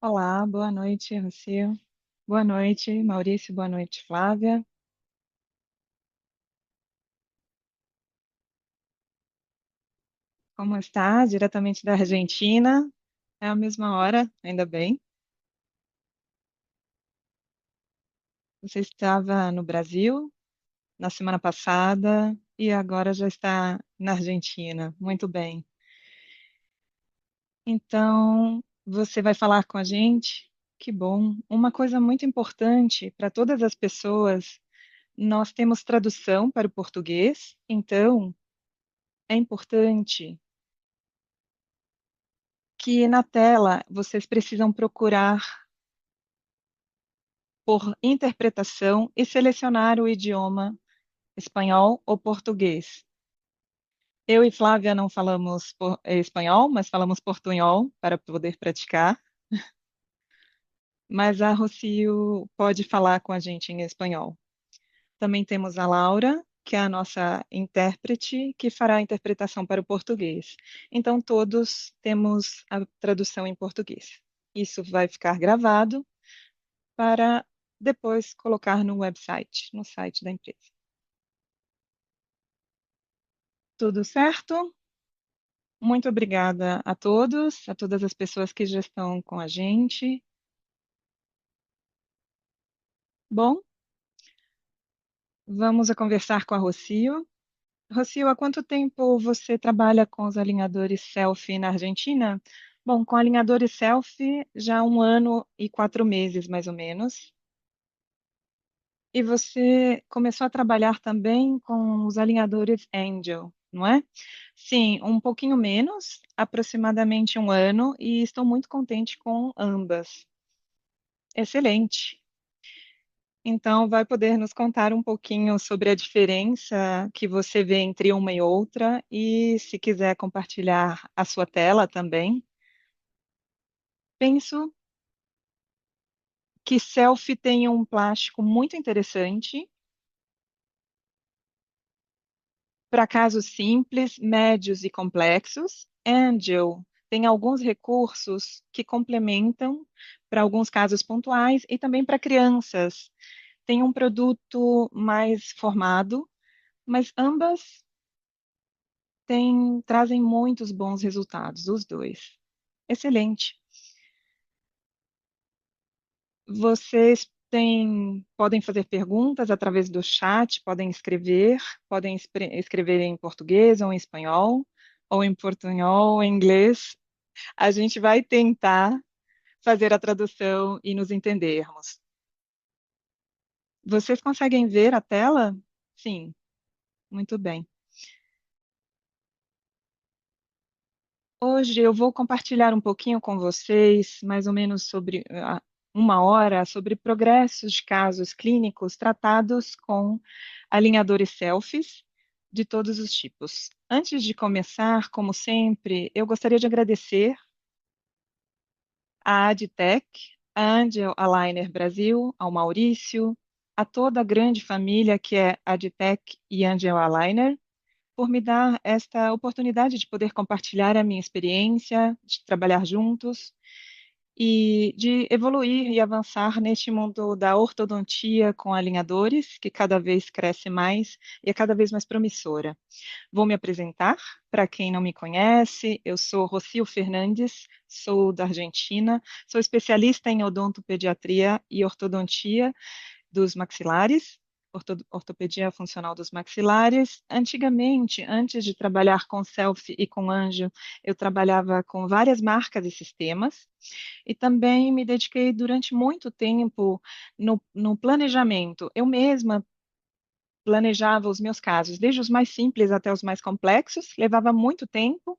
Olá, boa noite, Rocio. Boa noite, Maurício. Boa noite, Flávia. Como está? Diretamente da Argentina. É a mesma hora, ainda bem. Você estava no Brasil na semana passada e agora já está na Argentina. Muito bem. Então, você vai falar com a gente? Que bom. Uma coisa muito importante para todas as pessoas, nós temos tradução para o português, então é importante que na tela vocês precisam procurar por interpretação e selecionar o idioma espanhol ou português. Eu e Flávia não falamos espanhol, mas falamos portunhol para poder praticar. Mas a Rocio pode falar com a gente em espanhol. Também temos a Laura, que é a nossa intérprete, que fará a interpretação para o português. Então, todos temos a tradução em português. Isso vai ficar gravado para depois colocar no website, no site da empresa. Tudo certo? Muito obrigada a todos, a todas as pessoas que já estão com a gente. Bom, vamos a conversar com a Rocio. Rocio, há quanto tempo você trabalha com os alinhadores selfie na Argentina? Bom, com alinhadores selfie já há 1 ano e 4 meses, mais ou menos. E você começou a trabalhar também com os alinhadores Angel, não é? Sim, um pouquinho menos, aproximadamente 1 ano, e estou muito contente com ambas. Excelente. Então, vai poder nos contar um pouquinho sobre a diferença que você vê entre uma e outra, e se quiser compartilhar a sua tela também. Penso que selfie tem um plástico muito interessante para casos simples, médios e complexos. Angel tem alguns recursos que complementam para alguns casos pontuais e também para crianças. Tem um produto mais formado, mas ambas trazem muitos bons resultados, os dois. Excelente. Vocês podem fazer perguntas através do chat, podem escrever, podem escrever em português ou em espanhol, ou em portunhol, ou em inglês. A gente vai tentar fazer a tradução e nos entendermos. Vocês conseguem ver a tela? Sim, muito bem. Hoje eu vou compartilhar um pouquinho com vocês, mais ou menos sobre 1 hora, sobre progressos de casos clínicos tratados com alinhadores selfies de todos os tipos. Antes de começar, como sempre, eu gostaria de agradecer à Adtech, à Angel Aligner Brasil, ao Maurício, a toda a grande família que é Adtech e Angel Aligner, por me dar esta oportunidade de poder compartilhar a minha experiência, de trabalhar juntos e de evoluir e avançar neste mundo da ortodontia com alinhadores, que cada vez cresce mais e é cada vez mais promissora. Vou me apresentar para quem não me conhece. Eu sou Rocio Fernandes, sou da Argentina, sou especialista em odontopediatria e ortodontia dos maxilares, ortopedia funcional dos maxilares. Antigamente, antes de trabalhar com Selfie e com Anjo, eu trabalhava com várias marcas e sistemas, e também me dediquei durante muito tempo no planejamento. Eu mesma planejava os meus casos, desde os mais simples até os mais complexos, levava muito tempo,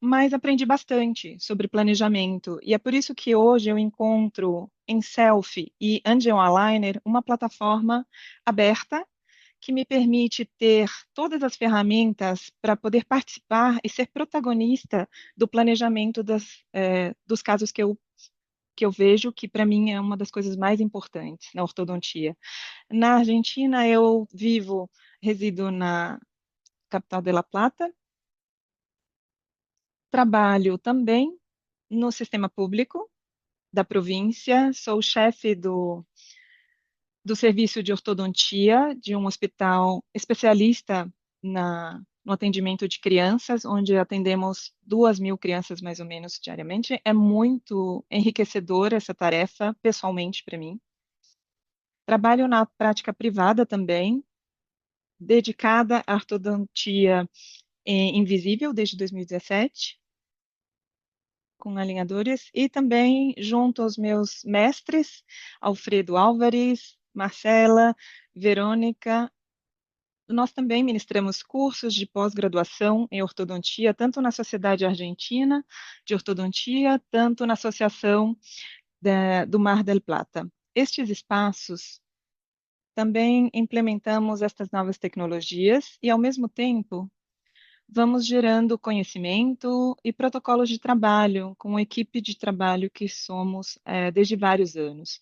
mas aprendi bastante sobre planejamento. E é por isso que hoje eu encontro em Selfie e Angel Aligner uma plataforma aberta que me permite ter todas as ferramentas para poder participar e ser protagonista do planejamento dos casos que eu vejo, que para mim é uma das coisas mais importantes na ortodontia. Na Argentina, resido na capital de La Plata, trabalho também no sistema público, da província, sou chefe do serviço de ortodontia de um hospital especialista no atendimento de crianças, onde atendemos 2.000 crianças mais ou menos diariamente. É muito enriquecedora essa tarefa, pessoalmente, para mim. Trabalho na prática privada também, dedicada à ortodontia invisível desde 2017, com alinhadores, e também junto aos meus mestres, Alfredo Álvares, Marcela, Verônica. Nós também ministramos cursos de pós-graduação em ortodontia, tanto na Sociedade Argentina de Ortodontia, tanto na Associação do Mar del Plata. Estes espaços também implementamos estas novas tecnologias e, ao mesmo tempo, vamos gerando conhecimento e protocolos de trabalho com a equipe de trabalho que somos desde vários anos.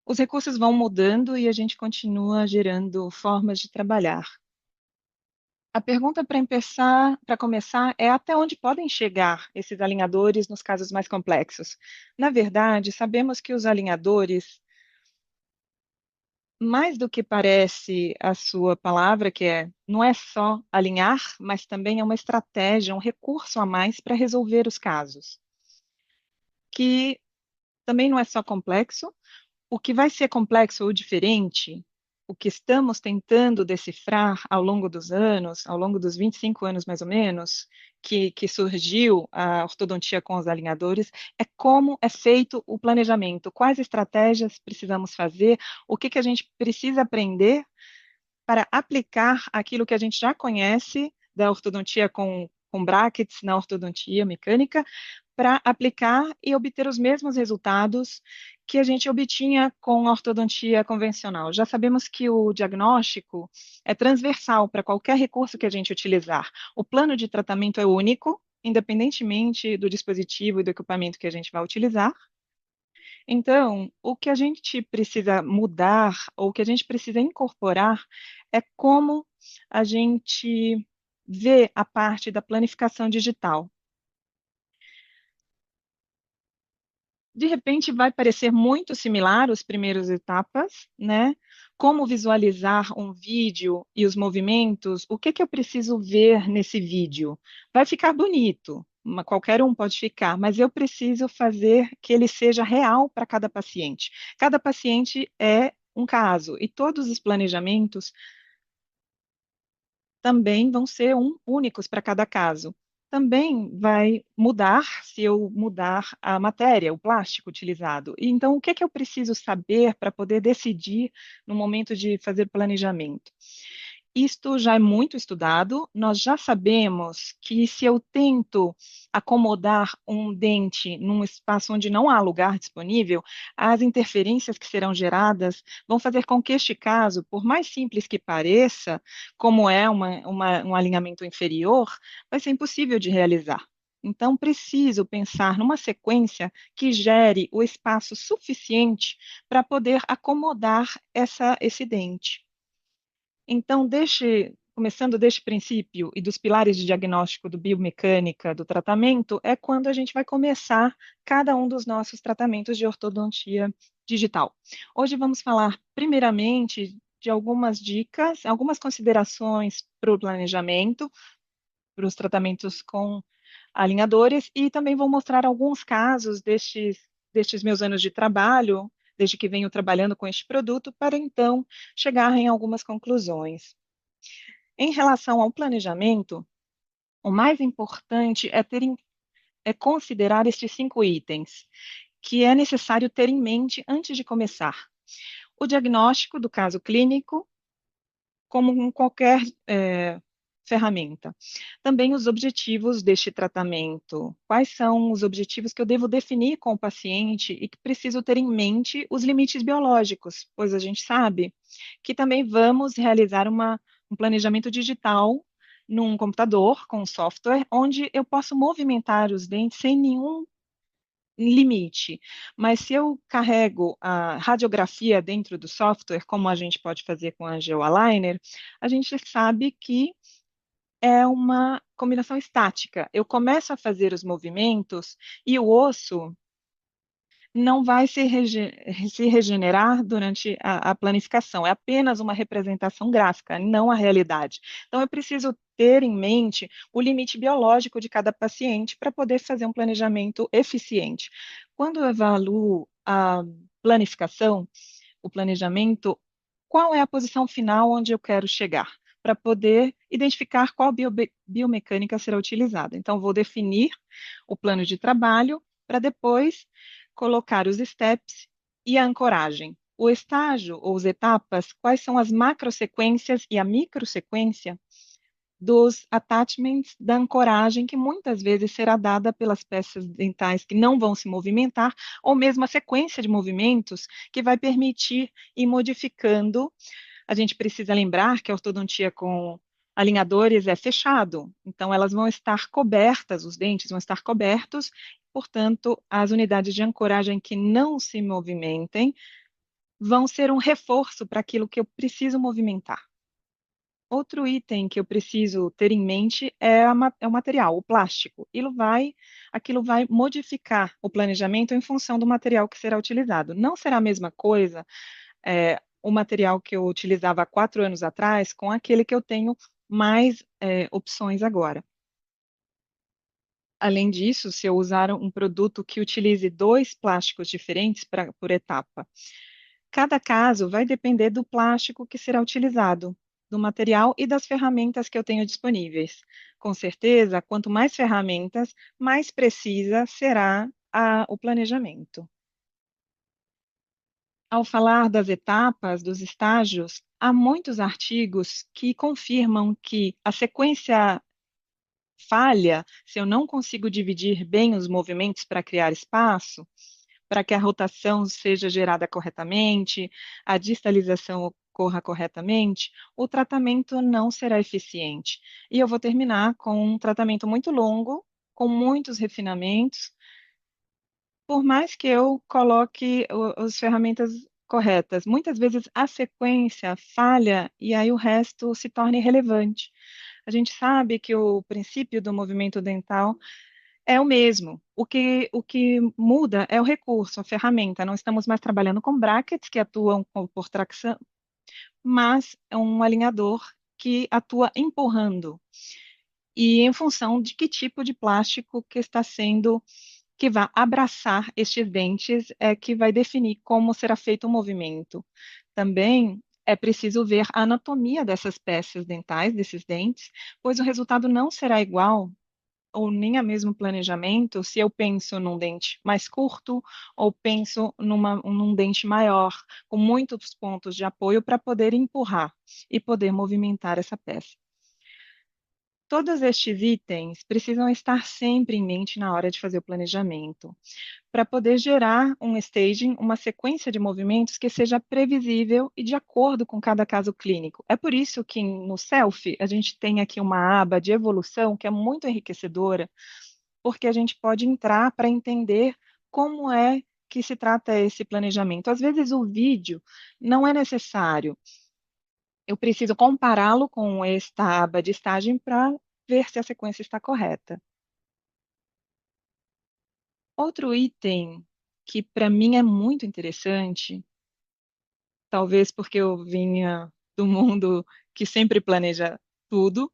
Os recursos vão mudando e a gente continua gerando formas de trabalhar. A pergunta para começar, é até onde podem chegar esses alinhadores nos casos mais complexos? Na verdade, sabemos que os alinhadores, mais do que parece a sua palavra, não é só alinhar, mas também é uma estratégia, um recurso a mais para resolver os casos, que também não é só complexo. O que vai ser complexo ou diferente, o que estamos tentando decifrar ao longo dos anos, ao longo dos 25 anos mais ou menos, que surgiu a ortodontia com os alinhadores, é como é feito o planejamento, quais estratégias precisamos fazer, o que a gente precisa aprender para aplicar aquilo que a gente já conhece da ortodontia com brackets na ortodontia mecânica, para aplicar e obter os mesmos resultados que a gente obtinha com a ortodontia convencional. Já sabemos que o diagnóstico é transversal para qualquer recurso que a gente utilizar. O plano de tratamento é único, independentemente do dispositivo e do equipamento que a gente vai utilizar. Então, o que a gente precisa mudar, ou o que a gente precisa incorporar, é como a gente vê a parte da planificação digital. De repente, vai parecer muito similar as primeiras etapas, né? Como visualizar um vídeo e os movimentos, o que eu preciso ver nesse vídeo? Vai ficar bonito, qualquer um pode ficar, mas eu preciso fazer que ele seja real para cada paciente. Cada paciente é um caso, e todos os planejamentos também vão ser únicos para cada caso. Também vai mudar se eu mudar a matéria, o plástico utilizado. E então, o que eu preciso saber para poder decidir no momento de fazer planejamento? Isto já é muito estudado, nós já sabemos que se eu tento acomodar um dente num espaço onde não há lugar disponível, as interferências que serão geradas vão fazer com que este caso, por mais simples que pareça, como é um alinhamento inferior, vai ser impossível de realizar. Então, preciso pensar numa sequência que gere o espaço suficiente para poder acomodar esse dente. Então, começando deste princípio e dos pilares de diagnóstico do biomecânica do tratamento, é quando a gente vai começar cada um dos nossos tratamentos de ortodontia digital. Hoje vamos falar, primeiramente, de algumas dicas, algumas considerações para o planejamento, para os tratamentos com alinhadores, e também vou mostrar alguns casos destes meus anos de trabalho, desde que venho trabalhando com este produto, para então chegar em algumas conclusões. Em relação ao planejamento, o mais importante é considerar estes 5 itens, que é necessário ter em mente antes de começar. O diagnóstico do caso clínico, como em qualquer ferramenta. Também os objetivos deste tratamento. Quais são os objetivos que eu devo definir com o paciente e que preciso ter em mente os limites biológicos, pois a gente sabe que também vamos realizar um planejamento digital num computador com software, onde eu posso movimentar os dentes sem nenhum limite. Mas se eu carrego a radiografia dentro do software, como a gente pode fazer com a GeoAligner, a gente sabe que é uma combinação estática. Eu começo a fazer os movimentos e o osso não vai se regenerar durante a planificação, é apenas uma representação gráfica, não a realidade. Então, eu preciso ter em mente o limite biológico de cada paciente para poder fazer um planejamento eficiente. Quando eu evaluo a planificação, o planejamento, qual é a posição final onde eu quero chegar? Para poder identificar qual biomecânica será utilizada. Então, vou definir o plano de trabalho para depois colocar os steps e a ancoragem. O estágio ou as etapas, quais são as macrosequências e a microsequência dos attachments da ancoragem, que muitas vezes será dada pelas peças dentais que não vão se movimentar, ou mesmo a sequência de movimentos que vai permitir ir modificando. A gente precisa lembrar que a ortodontia com alinhadores é fechado, então elas vão estar cobertas, os dentes vão estar cobertos, portanto, as unidades de ancoragem que não se movimentem vão ser um reforço para aquilo que eu preciso movimentar. Outro item que eu preciso ter em mente é o material, o plástico. Aquilo vai modificar o planejamento em função do material que será utilizado. Não será a mesma coisa o material que eu utilizava há 4 anos atrás com aquele que eu tenho mais opções agora. Além disso, se eu usar um produto que utilize dois plásticos diferentes por etapa, cada caso vai depender do plástico que será utilizado, do material e das ferramentas que eu tenho disponíveis. Com certeza, quanto mais ferramentas, mais precisa será o planejamento. Ao falar das etapas, dos estágios, há muitos artigos que confirmam que a sequência falha se eu não consigo dividir bem os movimentos para criar espaço, para que a rotação seja gerada corretamente, a distalização ocorra corretamente, o tratamento não será eficiente. E eu vou terminar com um tratamento muito longo, com muitos refinamentos, por mais que eu coloque as ferramentas corretas. Muitas vezes a sequência falha e aí o resto se torna irrelevante. A gente sabe que o princípio do movimento dental é o mesmo. O que muda é o recurso, a ferramenta. Não estamos mais trabalhando com brackets que atuam por tração, mas é um alinhador que atua empurrando. E em função de que tipo de plástico que está sendo, que vai abraçar estes dentes, é que vai definir como será feito o movimento. Também é preciso ver a anatomia dessas peças dentais, desses dentes, pois o resultado não será igual ou nem a mesmo planejamento se eu penso num dente mais curto ou penso num dente maior, com muitos pontos de apoio para poder empurrar e poder movimentar essa peça. Todos estes itens precisam estar sempre em mente na hora de fazer o planejamento, para poder gerar um staging, uma sequência de movimentos que seja previsível e de acordo com cada caso clínico. É por isso que no Self a gente tem aqui uma aba de evolução que é muito enriquecedora, porque a gente pode entrar para entender como é que se trata esse planejamento. Às vezes o vídeo não é necessário, eu preciso compará-lo com esta aba de staging para ver se a sequência está correta. Outro item que para mim é muito interessante, talvez porque eu vinha do mundo que sempre planeja tudo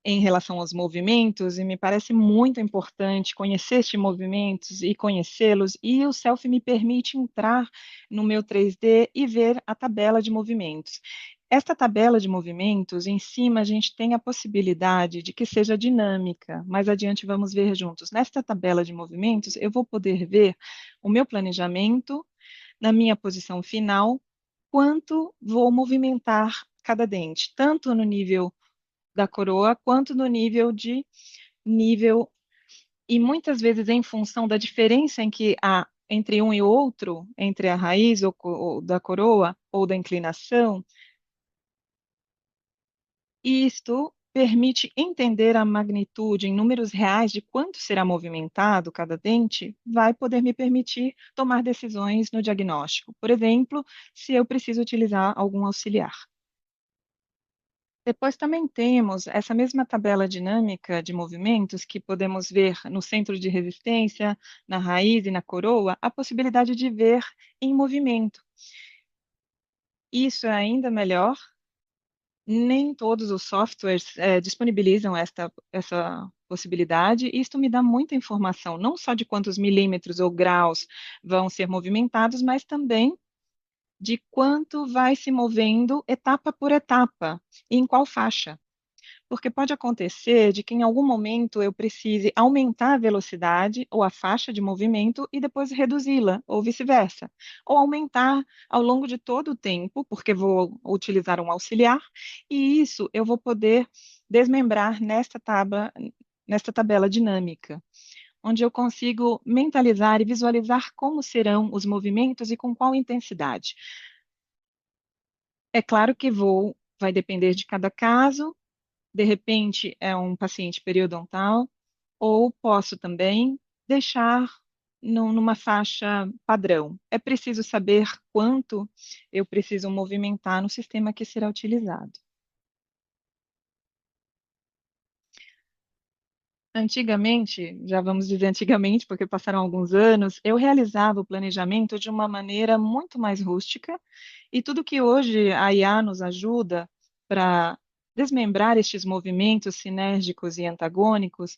em relação aos movimentos, e me parece muito importante conhecer estes movimentos e conhecê-los, e o Self me permite entrar no meu 3D e ver a tabela de movimentos. Esta tabela de movimentos, em cima a gente tem a possibilidade de que seja dinâmica. Mais adiante vamos ver juntos. Nesta tabela de movimentos, eu vou poder ver o meu planejamento na minha posição final, quanto vou movimentar cada dente, tanto no nível da coroa, quanto no nível, e muitas vezes em função da diferença em que há entre um e outro, entre a raiz ou da coroa ou da inclinação, isto permite entender a magnitude em números reais de quanto será movimentado cada dente, vai poder me permitir tomar decisões no diagnóstico. Por exemplo, se eu preciso utilizar algum auxiliar. Depois também temos essa mesma tabela dinâmica de movimentos que podemos ver no centro de resistência, na raiz e na coroa, a possibilidade de ver em movimento. Isso é ainda melhor. Nem todos os softwares disponibilizam essa possibilidade, e isto me dá muita informação, não só de quantos milímetros ou graus vão ser movimentados, mas também de quanto vai se movendo etapa por etapa e em qual faixa. Porque pode acontecer de que em algum momento eu precise aumentar a velocidade ou a faixa de movimento e depois reduzi-la, ou vice-versa. Ou aumentar ao longo de todo o tempo, porque vou utilizar um auxiliar, e isso eu vou poder desmembrar nesta tabela dinâmica, onde eu consigo mentalizar e visualizar como serão os movimentos e com qual intensidade. É claro que vai depender de cada caso. De repente é um paciente periodontal, ou posso também deixar numa faixa padrão. É preciso saber quanto eu preciso movimentar no sistema que será utilizado. Antigamente, já vamos dizer antigamente, porque passaram alguns anos, eu realizava o planejamento de uma maneira muito mais rústica, e tudo que hoje a IA nos ajuda para desmembrar estes movimentos sinérgicos e antagônicos.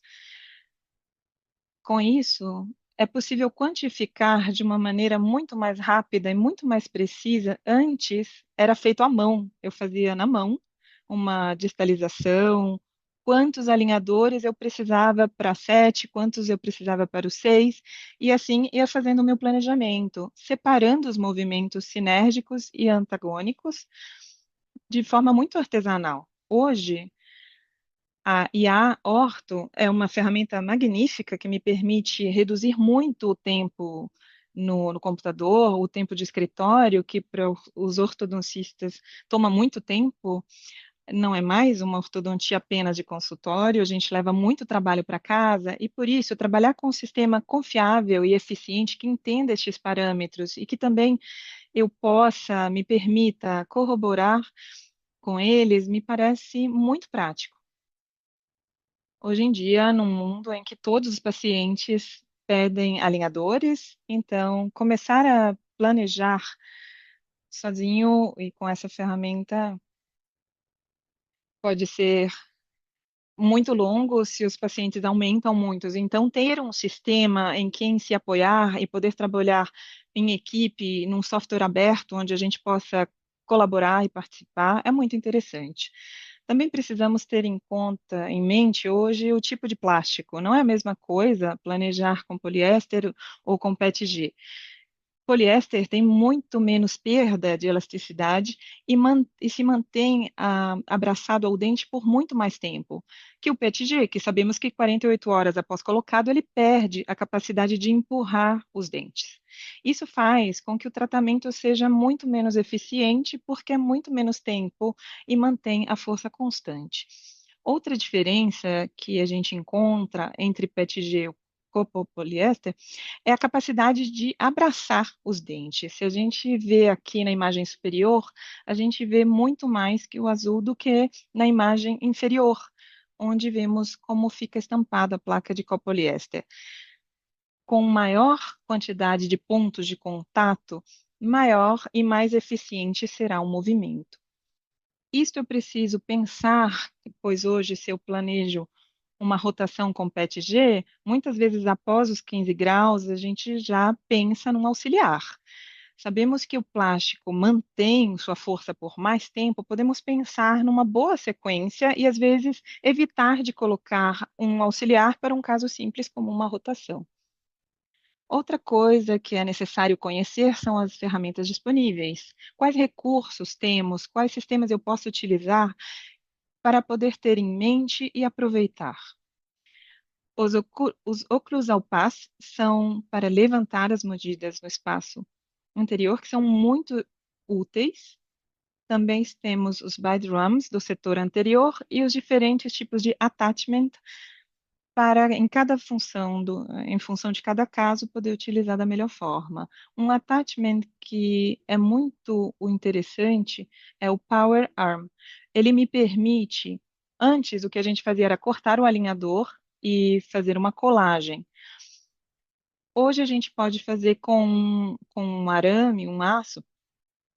Com isso, é possível quantificar de uma maneira muito mais rápida e muito mais precisa. Antes, era feito à mão, eu fazia na mão uma distalização, quantos alinhadores eu precisava para 7, quantos eu precisava para os 6, e assim ia fazendo o meu planejamento, separando os movimentos sinérgicos e antagônicos de forma muito artesanal. Hoje, a IA Orto é uma ferramenta magnífica que me permite reduzir muito o tempo no computador, o tempo de escritório, que para os ortodoncistas toma muito tempo. Não é mais uma ortodontia apenas de consultório, a gente leva muito trabalho para casa, e por isso trabalhar com um sistema confiável e eficiente que entenda estes parâmetros e que também me permita corroborar com eles, me parece muito prático. Hoje em dia, num mundo em que todos os pacientes pedem alinhadores, então começar a planejar sozinho e com essa ferramenta pode ser muito longo se os pacientes aumentam muito. Então, ter um sistema em quem se apoiar e poder trabalhar em equipe, num software aberto, onde a gente possa colaborar e participar, é muito interessante. Também precisamos ter em conta, em mente hoje, o tipo de plástico. Não é a mesma coisa planejar com poliéster ou com PETG. Poliéster tem muito menos perda de elasticidade e se mantém abraçado ao dente por muito mais tempo que o PETG, que sabemos que 48 horas após colocado, ele perde a capacidade de empurrar os dentes. Isso faz com que o tratamento seja muito menos eficiente, porque é muito menos tempo e mantém a força constante. Outra diferença que a gente encontra entre PETG e o copopoliéster é a capacidade de abraçar os dentes. Se a gente vê aqui na imagem superior, a gente vê muito mais que o azul do que na imagem inferior, onde vemos como fica estampada a placa de copoliéster. Com maior quantidade de pontos de contato, maior e mais eficiente será o movimento. Isto eu preciso pensar, pois hoje, se eu planejo uma rotação com PET-G, muitas vezes após os 15 graus, a gente já pensa num auxiliar. Sabemos que o plástico mantém sua força por mais tempo, podemos pensar numa boa sequência e, às vezes, evitar de colocar um auxiliar para um caso simples como uma rotação. Outra coisa que é necessário conhecer são as ferramentas disponíveis. Quais recursos temos? Quais sistemas eu posso utilizar para poder ter em mente e aproveitar? Os oclusal pass são para levantar as medidas no espaço anterior, que são muito úteis. Também temos os bide drums do setor anterior e os diferentes tipos de attachment para em cada função em função de cada caso poder utilizar da melhor forma. Um attachment que é muito interessante é o Power Arm. Ele me permite, antes o que a gente fazia era cortar o alinhador e fazer uma colagem. Hoje a gente pode fazer com um arame, um aço,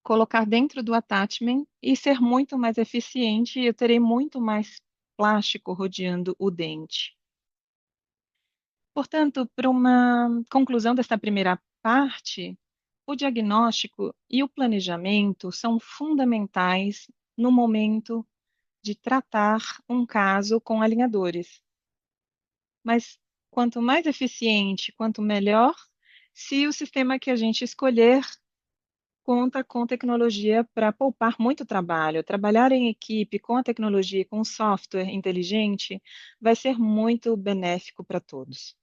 colocar dentro do attachment e ser muito mais eficiente, e eu terei muito mais plástico rodeando o dente. Portanto, para uma conclusão desta primeira parte, o diagnóstico e o planejamento são fundamentais no momento de tratar um caso com alinhadores. Mas quanto mais eficiente, quanto melhor, se o sistema que a gente escolher conta com tecnologia para poupar muito trabalho. Trabalhar em equipe com a tecnologia, com software inteligente, vai ser muito benéfico para todos.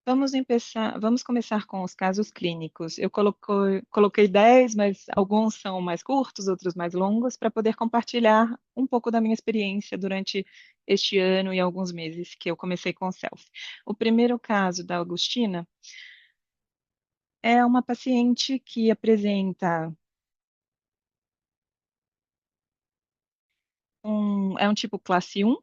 Vamos começar com os casos clínicos. Eu coloquei 10, mas alguns são mais curtos, outros mais longos, para poder compartilhar um pouco da minha experiência durante este ano e alguns meses que eu comecei com o Self. O primeiro caso da Augustina é uma paciente que apresenta é um tipo classe 1,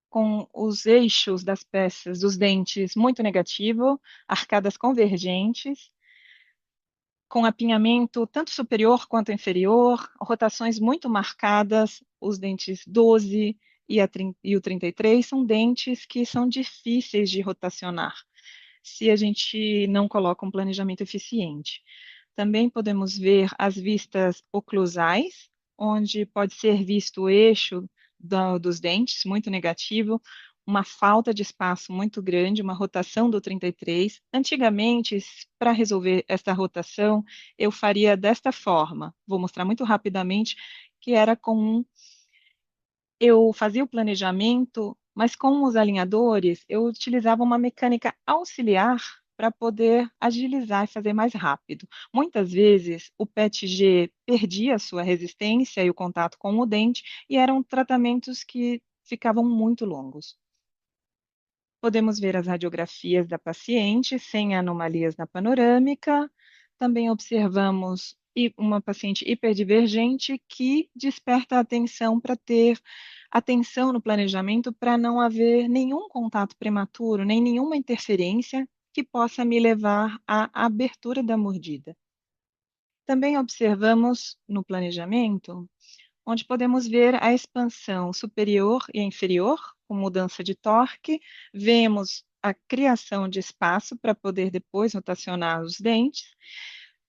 com os eixos das peças dos dentes muito negativo, arcadas convergentes, com apinhamento tanto superior quanto inferior, rotações muito marcadas, os dentes 12 e o 33 são dentes que são difíceis de rotacionar, se a gente não coloca um planejamento eficiente. Também podemos ver as vistas oclusais, onde pode ser visto o eixo dos dentes, muito negativo, uma falta de espaço muito grande, uma rotação do 33. Antigamente, para resolver esta rotação, eu faria desta forma. Vou mostrar muito rapidamente que era com eu fazia o planejamento, mas com os alinhadores, eu utilizava uma mecânica auxiliar para poder agilizar e fazer mais rápido. Muitas vezes, o PET-G perdia a sua resistência e o contato com o dente, e eram tratamentos que ficavam muito longos. Podemos ver as radiografias da paciente sem anomalias na panorâmica. Também observamos uma paciente hiperdivergente que desperta a atenção para ter atenção no planejamento para não haver nenhum contato prematuro, nem nenhuma interferência que possa me levar à abertura da mordida. Também observamos no planejamento onde podemos ver a expansão superior e inferior, com mudança de torque, vemos a criação de espaço para poder depois rotacionar os dentes,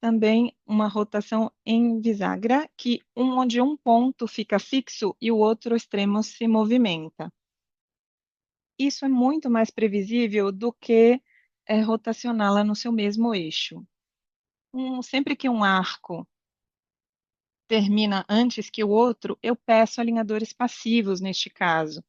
também uma rotação em bisagra, onde um ponto fica fixo e o outro extremo se movimenta. Isso é muito mais previsível do que rotacioná-la no seu mesmo eixo. Sempre que um arco termina antes que o outro, eu peço alinhadores passivos neste caso,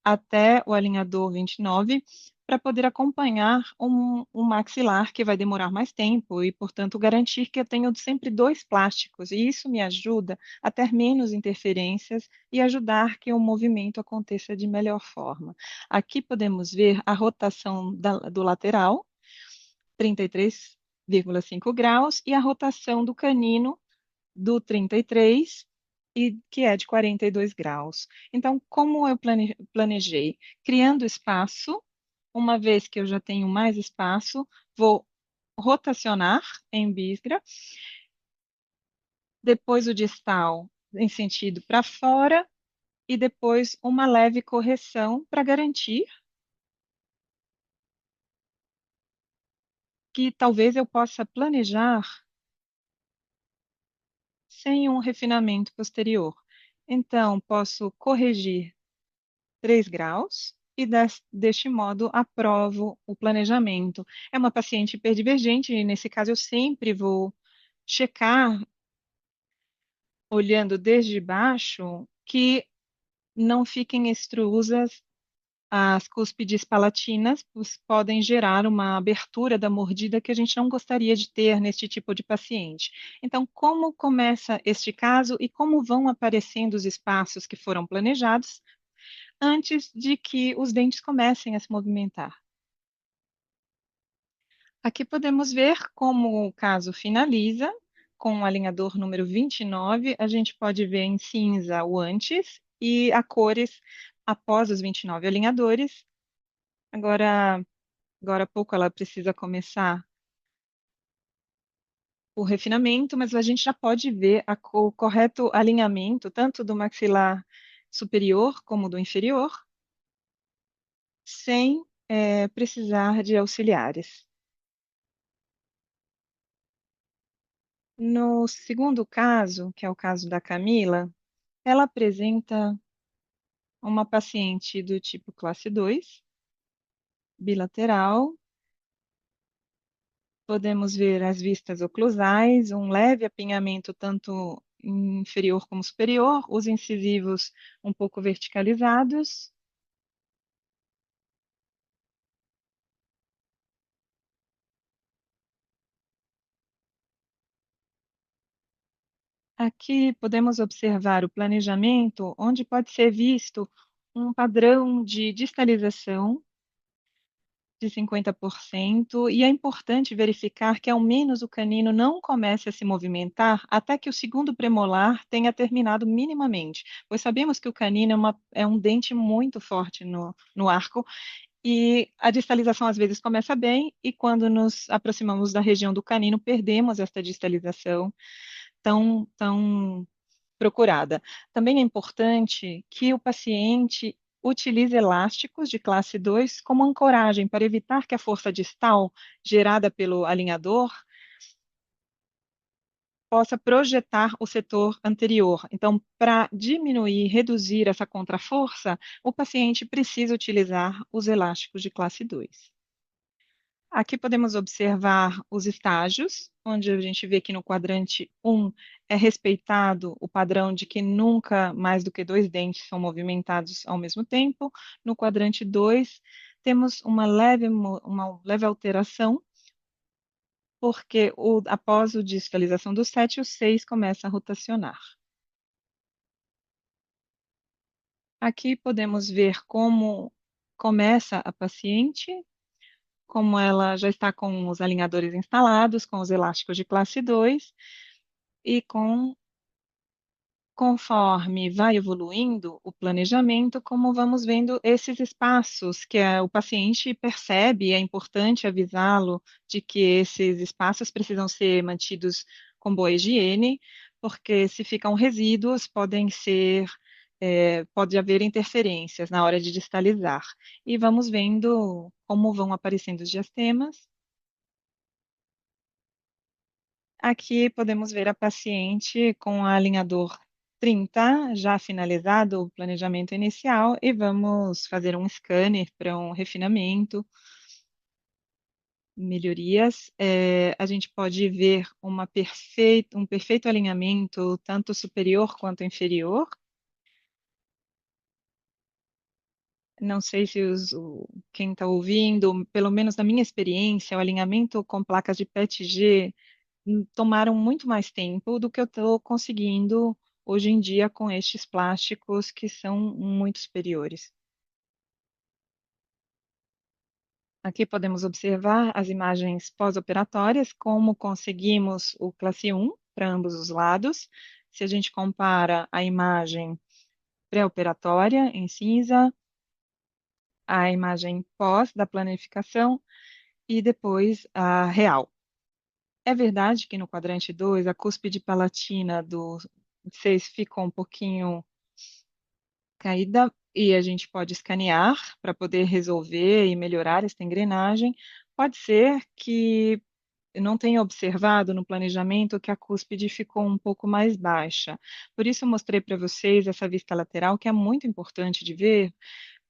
até o alinhador 29, para poder acompanhar um maxilar que vai demorar mais tempo e, portanto, garantir que eu tenho sempre dois plásticos. E isso me ajuda a ter menos interferências e ajudar que o movimento aconteça de melhor forma. Aqui podemos ver a rotação do lateral, 33,5 graus, e a rotação do canino, do 33, que é de 42 graus. Então, como eu planejei? Criando espaço, uma vez que eu já tenho mais espaço, vou rotacionar em bisgra, depois o distal em sentido para fora, e depois uma leve correção para garantir que talvez eu possa planejar sem um refinamento posterior. Então, posso corrigir 3 graus e deste modo aprovo o planejamento. É uma paciente hiperdivergente e nesse caso eu sempre vou checar, olhando desde baixo, que não fiquem extrusas as cúspides palatinas, pois podem gerar uma abertura da mordida que a gente não gostaria de ter neste tipo de paciente. Então, como começa este caso e como vão aparecendo os espaços que foram planejados? antes de que os dentes comecem a se movimentar. Aqui podemos ver como o caso finaliza, com o alinhador número 29. A gente pode ver em cinza o antes e a cores após os 29 alinhadores. Agora, agora há pouco ela precisa começar o refinamento, mas a gente já pode ver o correto alinhamento, tanto do maxilar superior como do inferior, sem precisar de auxiliares. No segundo caso, que é o caso da Camila, ela apresenta uma paciente do tipo classe 2, bilateral. Podemos ver as vistas oclusais, um leve apinhamento tanto inferior como superior, os incisivos um pouco verticalizados. Aqui podemos observar o planejamento, onde pode ser visto um padrão de distalização de 50%, e é importante verificar que ao menos o canino não comece a se movimentar até que o segundo premolar tenha terminado minimamente, pois sabemos que o canino é um dente muito forte no arco, e a distalização às vezes começa bem, e quando nos aproximamos da região do canino, perdemos esta distalização tão procurada. Também é importante que o paciente utilize elásticos de classe 2 como ancoragem para evitar que a força distal gerada pelo alinhador possa projetar o setor anterior. Então, para diminuir, reduzir essa contraforça, o paciente precisa utilizar os elásticos de classe 2. Aqui podemos observar os estágios, onde a gente vê que no quadrante 1 é respeitado o padrão de que nunca mais do que dois dentes são movimentados ao mesmo tempo. No quadrante 2, temos uma leve alteração, porque após a distalização do 7, o 6 começa a rotacionar. Aqui podemos ver como começa a paciente, como ela já está com os alinhadores instalados, com os elásticos de classe 2, e conforme vai evoluindo o planejamento, como vamos vendo esses espaços que o paciente percebe, é importante avisá-lo de que esses espaços precisam ser mantidos com boa higiene, porque se ficam resíduos, pode haver interferências na hora de distalizar. E vamos vendo como vão aparecendo os diastemas. Aqui podemos ver a paciente com a alinhador 30, já finalizado o planejamento inicial, e vamos fazer um scanner para um refinamento, melhorias. A gente pode ver um perfeito alinhamento, tanto superior quanto inferior. Não sei se quem está ouvindo, pelo menos na minha experiência, o alinhamento com placas de PETG tomaram muito mais tempo do que eu estou conseguindo hoje em dia com estes plásticos que são muito superiores. Aqui podemos observar as imagens pós-operatórias, como conseguimos o classe 1 para ambos os lados. Se a gente compara a imagem pré-operatória em cinza, a imagem pós da planificação e depois a real. É verdade que no quadrante 2 a cúspide palatina do 6 ficou um pouquinho caída, e a gente pode escanear para poder resolver e melhorar esta engrenagem. Pode ser que eu não tenha observado no planejamento que a cúspide ficou um pouco mais baixa. Por isso eu mostrei para vocês essa vista lateral, que é muito importante de ver,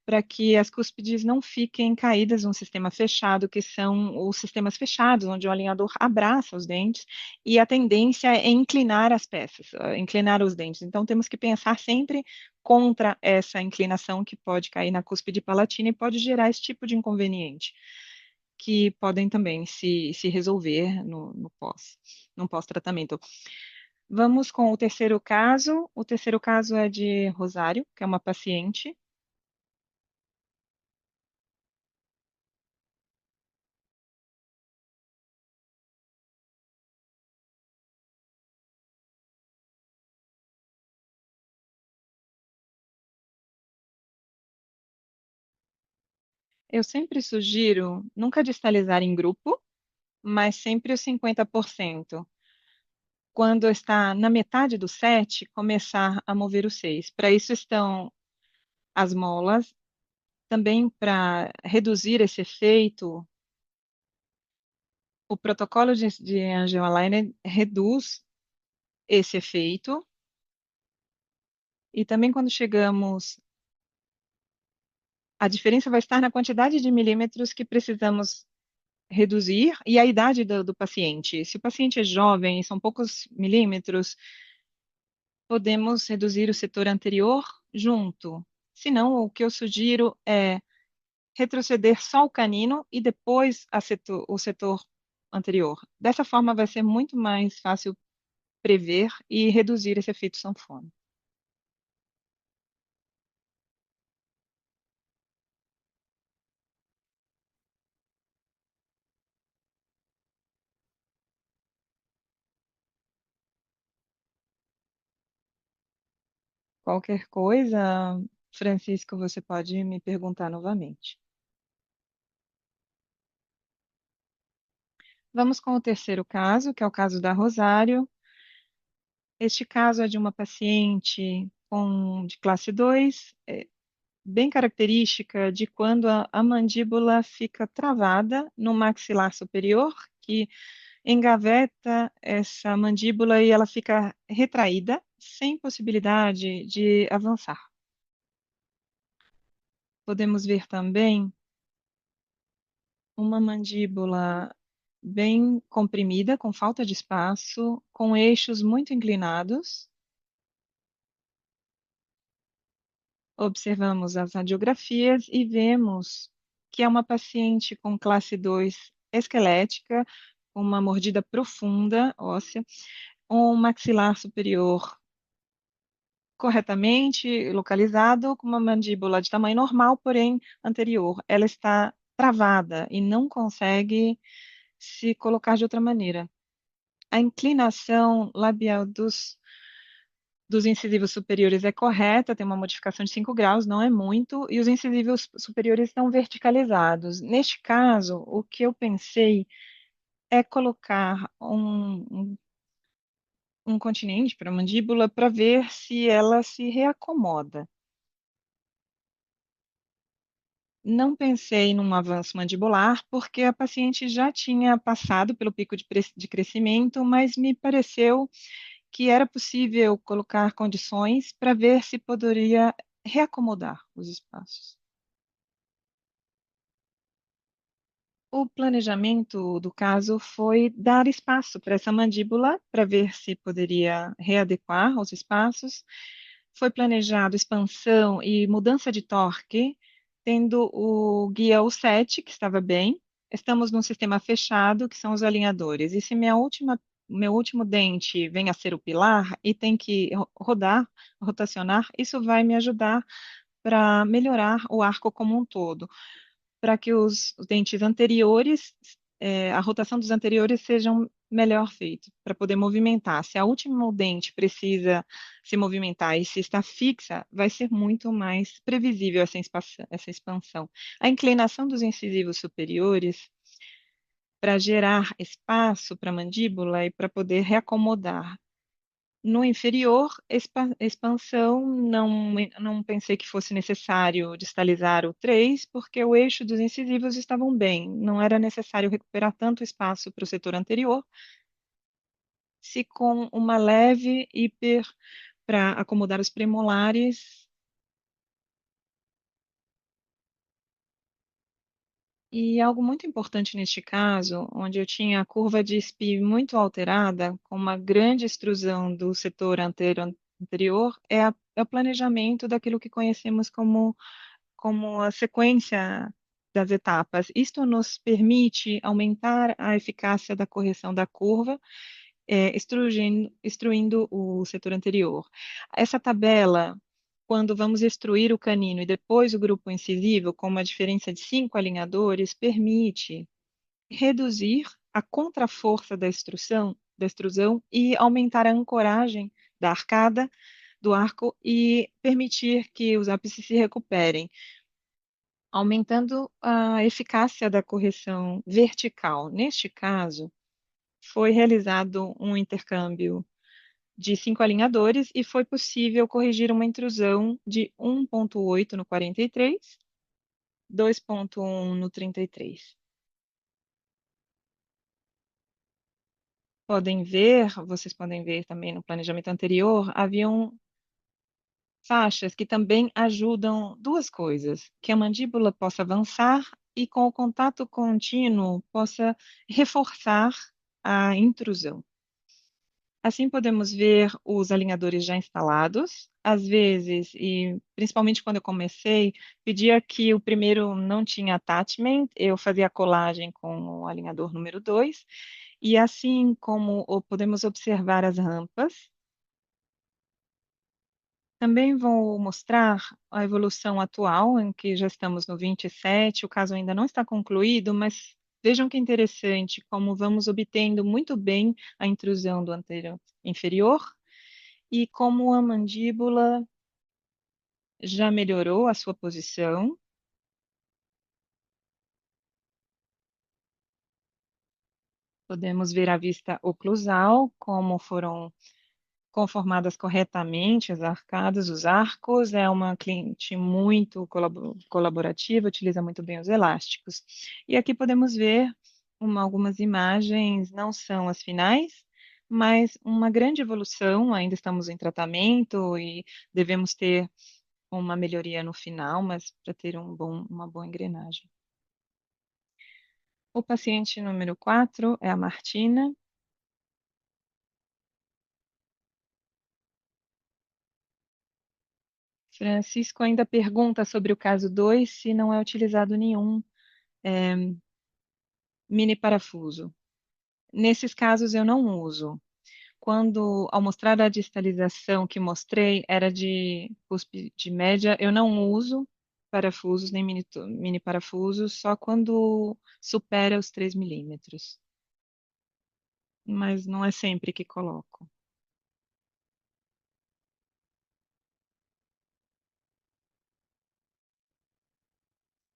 para que as cúspides não fiquem caídas num sistema fechado, que são os sistemas fechados, onde o alinhador abraça os dentes, e a tendência é inclinar as peças, inclinar os dentes. Então, temos que pensar sempre contra essa inclinação que pode cair na cúspide palatina e pode gerar esse tipo de inconveniente, que podem também se resolver no pós-tratamento. Vamos com o terceiro caso. O terceiro caso é de Rosário, que é uma paciente Eu sempre sugiro nunca distalizar em grupo, mas sempre os 50%. Quando está na metade do set, começar a mover o 6. Para isso estão as molas, também para reduzir esse efeito, o protocolo de Angel Aligner reduz esse efeito. E também quando chegamos, a diferença vai estar na quantidade de milímetros que precisamos reduzir e a idade do paciente. Se o paciente é jovem e são poucos milímetros, podemos reduzir o setor anterior junto. Se não, o que eu sugiro é retroceder só o canino e depois o setor anterior. Dessa forma, vai ser muito mais fácil prever e reduzir esse efeito sanfona. Qualquer coisa, Francisco, você pode me perguntar novamente. Vamos com o terceiro caso, que é o caso da Rosário. Este caso é de uma paciente de classe 2, bem característica de quando a mandíbula fica travada no maxilar superior, que engaveta essa mandíbula e ela fica retraída, sem possibilidade de avançar. Podemos ver também uma mandíbula bem comprimida, com falta de espaço, com eixos muito inclinados. Observamos as radiografias e vemos que é uma paciente com classe 2 esquelética, com uma mordida profunda óssea, um maxilar superior corretamente localizado, com uma mandíbula de tamanho normal, porém anterior. Ela está travada e não consegue se colocar de outra maneira. A inclinação labial dos incisivos superiores é correta, tem uma modificação de 5 graus, não é muito, e os incisivos superiores estão verticalizados. Neste caso, o que eu pensei é colocar um continente para a mandíbula para ver se ela se reacomoda. Não pensei num avanço mandibular, porque a paciente já tinha passado pelo pico de crescimento, mas me pareceu que era possível colocar condições para ver se poderia reacomodar os espaços. O planejamento do caso foi dar espaço para essa mandíbula, para ver se poderia readequar os espaços. Foi planejado expansão e mudança de torque, tendo o guia U7, que estava bem. Estamos num sistema fechado, que são os alinhadores. E se meu último dente vem a ser o pilar e tem que rodar, rotacionar, isso vai me ajudar para melhorar o arco como um todo, para que os dentes anteriores, a rotação dos anteriores sejam melhor feito, para poder movimentar. Se a última dente precisa se movimentar e se está fixa, vai ser muito mais previsível essa expansão. A inclinação dos incisivos superiores para gerar espaço para a mandíbula e para poder reacomodar. No inferior, expansão, não pensei que fosse necessário distalizar o 3, porque o eixo dos incisivos estavam bem, não era necessário recuperar tanto espaço para o setor anterior, se com uma leve hiper para acomodar os premolares. E algo muito importante neste caso, onde eu tinha a curva de SPI muito alterada, com uma grande extrusão do setor anterior, é o planejamento daquilo que conhecemos como a sequência das etapas. Isto nos permite aumentar a eficácia da correção da curva, extruindo o setor anterior. Essa tabela, quando vamos extruir o canino e depois o grupo incisivo, com uma diferença de 5 alinhadores, permite reduzir a contraforça da extrusão e aumentar a ancoragem da arcada do arco e permitir que os ápices se recuperem. aumentando a eficácia da correção vertical. Neste caso, foi realizado um intercâmbio de 5 alinhadores e foi possível corrigir uma intrusão de 1,8 no 43, 2,1 no 33. Vocês podem ver também no planejamento anterior, haviam faixas que também ajudam duas coisas: que a mandíbula possa avançar e, com o contato contínuo, possa reforçar a intrusão. Assim, podemos ver os alinhadores já instalados. Às vezes, e principalmente quando eu comecei, pedia que o primeiro não tinha attachment, eu fazia a colagem com o alinhador número 2. E assim como podemos observar as rampas, também vou mostrar a evolução atual, em que já estamos no 27. O caso ainda não está concluído, mas vejam que interessante como vamos obtendo muito bem a intrusão do anterior inferior e como a mandíbula já melhorou a sua posição. Podemos ver a vista oclusal, como foram conformadas corretamente as arcadas, os arcos. É uma cliente muito colaborativa, utiliza muito bem os elásticos. E aqui podemos ver algumas imagens, não são as finais, mas uma grande evolução. Ainda estamos em tratamento e devemos ter uma melhoria no final, mas para ter uma boa engrenagem. O paciente número 4 é a Martina. Francisco ainda pergunta sobre o caso 2 se não é utilizado nenhum mini parafuso. Nesses casos eu não uso. Quando, ao mostrar a distalização que mostrei, era de cúspide de média, eu não uso parafusos, nem mini parafusos, só quando supera os 3 milímetros. Mas não é sempre que coloco.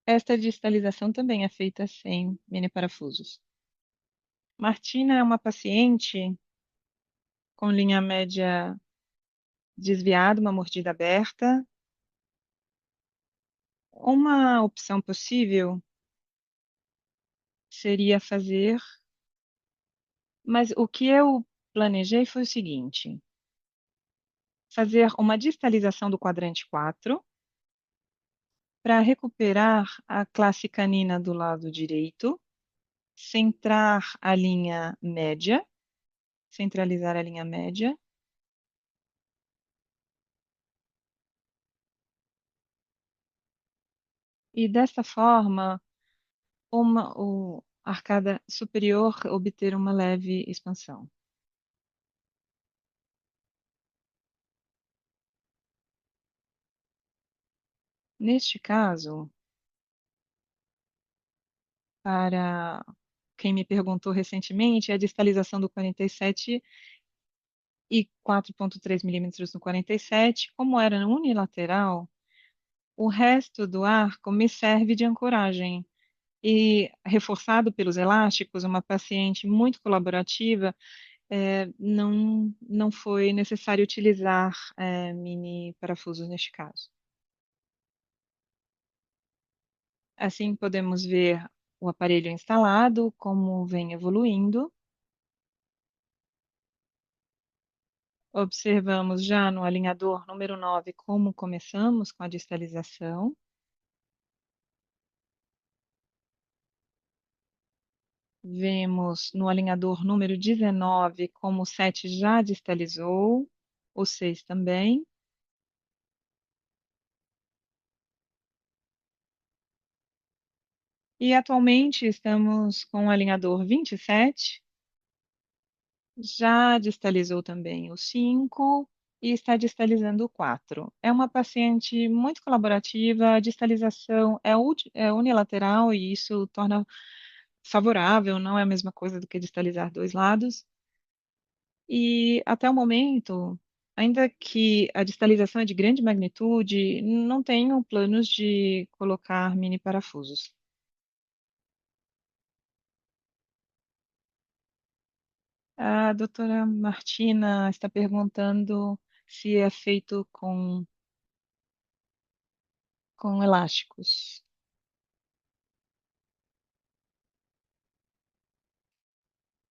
Esta distalização também é feita sem mini parafusos. Martina é uma paciente com linha média desviada, uma mordida aberta. Uma opção possível seria fazer, mas o que eu planejei foi o seguinte: fazer uma distalização do quadrante 4 para recuperar a classe canina do lado direito, centrar a linha média, centralizar a linha média, e desta forma, a arcada superior obter uma leve expansão. Neste caso, para quem me perguntou recentemente, a distalização do 47 e 4,3 milímetros no 47, como era unilateral, o resto do arco me serve de ancoragem. E reforçado pelos elásticos, uma paciente muito colaborativa, não foi necessário utilizar mini parafusos neste caso. Assim, podemos ver o aparelho instalado, como vem evoluindo. Observamos já no alinhador número 9 como começamos com a distalização. Vemos no alinhador número 19 como o 7 já distalizou, o 6 também. E atualmente estamos com o alinhador 27, já distalizou também o 5 e está distalizando o 4. É uma paciente muito colaborativa, a distalização é unilateral e isso torna favorável, não é a mesma coisa do que distalizar dois lados. E até o momento, Ainda que a distalização é de grande magnitude, não tenho planos de colocar mini parafusos. A doutora Martina está perguntando se é feito com elásticos,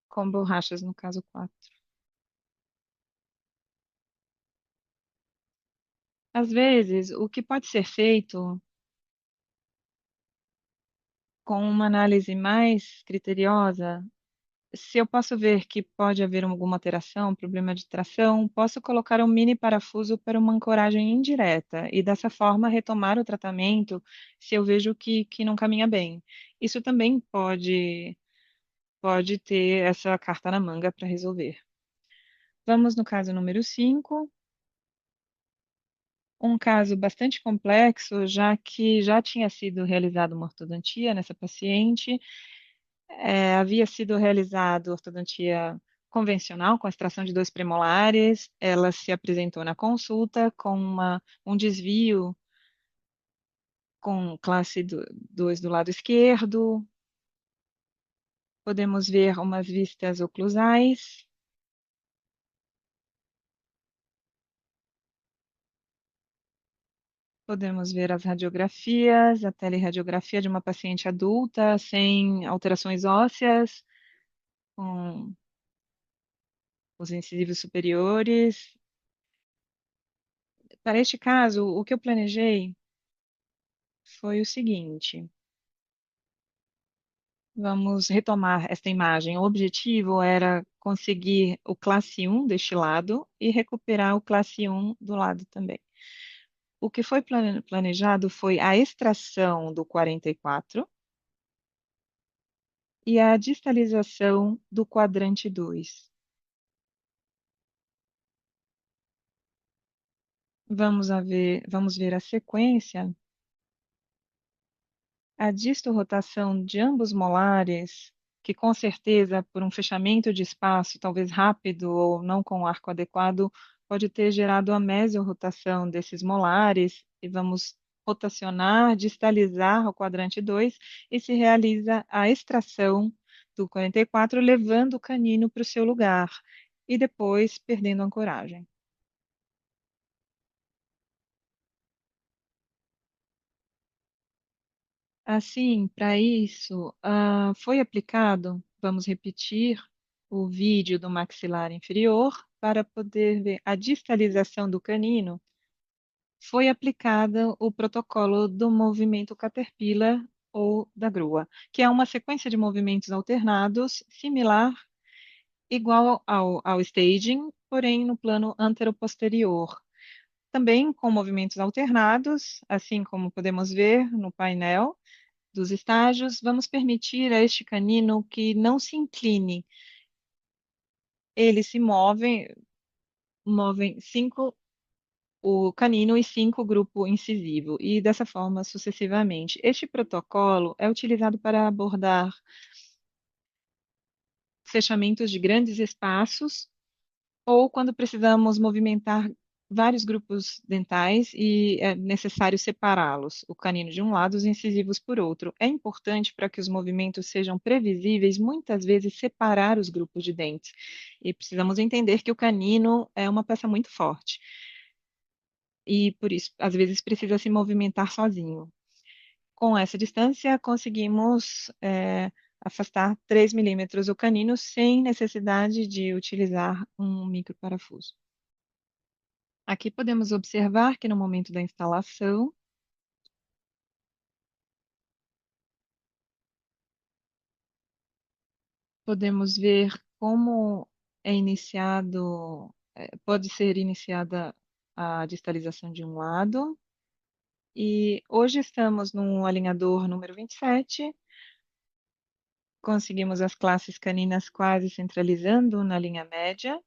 com borrachas, no caso 4. Às vezes, o que pode ser feito com uma análise mais criteriosa, se eu posso ver que pode haver alguma alteração, problema de tração, posso colocar um mini parafuso para uma ancoragem indireta e dessa forma retomar o tratamento se eu vejo que não caminha bem. Isso também pode ter essa carta na manga para resolver. Vamos no caso número 5, um caso bastante complexo, já que já tinha sido realizada uma ortodontia nessa paciente. Havia sido realizada ortodontia convencional, com a extração de dois premolares. Ela se apresentou na consulta com um desvio com classe 2 do lado esquerdo. Podemos ver umas vistas oclusais. Podemos ver as radiografias, a teleradiografia de uma paciente adulta sem alterações ósseas, com os incisivos superiores. Para este caso, o que eu planejei foi o seguinte: vamos retomar esta imagem. O objetivo era conseguir o classe 1 deste lado e recuperar o classe 1 do lado também. O que foi planejado foi a extração do 44 e a distalização do quadrante 2. Vamos ver a sequência. A distorrotação de ambos molares, que com certeza, por um fechamento de espaço, talvez rápido ou não com o arco adequado, pode ter gerado a mesiorrotação desses molares, e vamos rotacionar, distalizar o quadrante 2 e se realiza a extração do 44, levando o canino para o seu lugar e depois perdendo a ancoragem. Assim, para isso, foi aplicado, vamos repetir o vídeo do maxilar inferior para poder ver a distalização do canino. Foi aplicado o protocolo do movimento Caterpillar ou da grua, que é uma sequência de movimentos alternados, similar, igual ao staging, porém no plano anteroposterior. Também com movimentos alternados, assim como podemos ver no painel dos estágios, vamos permitir a este canino que não se incline. Eles se movem cinco o canino e cinco o grupo incisivo, e dessa forma sucessivamente. Este protocolo é utilizado para abordar fechamentos de grandes espaços ou quando precisamos movimentar vários grupos dentais e é necessário separá-los, o canino de um lado, os incisivos por outro. É importante para que os movimentos sejam previsíveis, muitas vezes separar os grupos de dentes. E precisamos entender que o canino é uma peça muito forte e por isso, às vezes, precisa se movimentar sozinho. Com essa distância, conseguimos afastar 3 milímetros o canino sem necessidade de utilizar um microparafuso. Aqui podemos observar que no momento da instalação, podemos ver como é iniciado, pode ser iniciada a distalização de um lado. E hoje estamos no alinhador número 27. Conseguimos as classes caninas quase centralizando na linha média.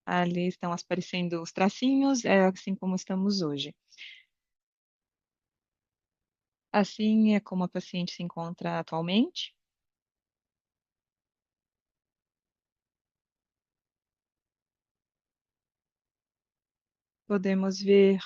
Ali estão aparecendo os tracinhos, é assim como estamos hoje. Assim é como a paciente se encontra atualmente. podemos ver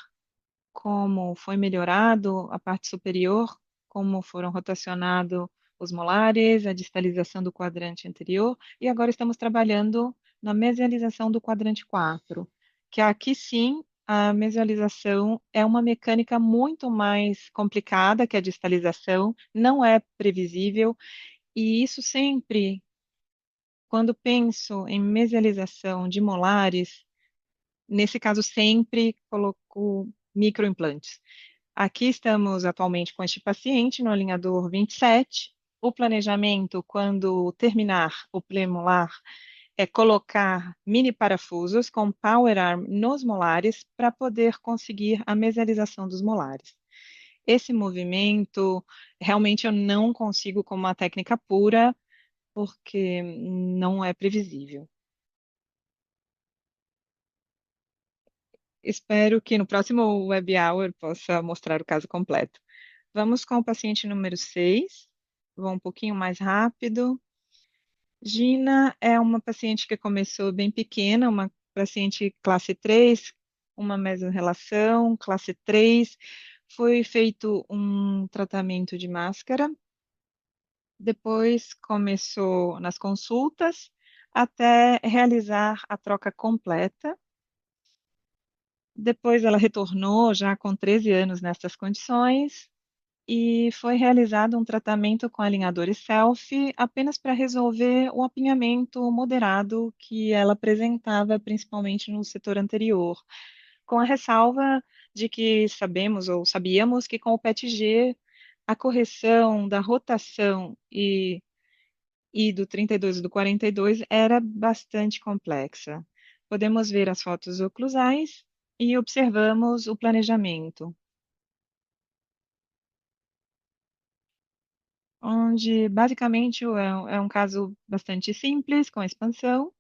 como foi melhorado a parte superior, como foram rotacionados os molares, a distalização do quadrante anterior, e agora estamos trabalhando na mesialização do quadrante 4, que aqui sim a mesialização é uma mecânica muito mais complicada que a distalização, não é previsível, e isso sempre, quando penso em mesialização de molares, nesse caso sempre coloco microimplantes. Aqui estamos atualmente com este paciente no alinhador 27. O planejamento, quando terminar o premolar, é colocar mini parafusos com power arm nos molares para poder conseguir a mesialização dos molares. Esse movimento, realmente eu não consigo com uma técnica pura, porque não é previsível. Espero que no próximo web hour possa mostrar o caso completo. Vamos com o paciente número 6. Vou um pouquinho mais rápido. Gina é uma paciente que começou bem pequena, uma paciente classe 3, uma mesorrelação, classe 3. Foi feito um tratamento de máscara. Depois começou nas consultas até realizar a troca completa. Depois ela retornou já com 13 anos nessas condições e foi realizado um tratamento com alinhadores selfie apenas para resolver o apinhamento moderado que ela apresentava, principalmente no setor anterior, com a ressalva de que sabemos ou sabíamos que com o PET-G a correção da rotação e do 32 e do 42 era bastante complexa. Podemos ver as fotos oclusais e observamos o planejamento, onde basicamente é um caso bastante simples, com expansão.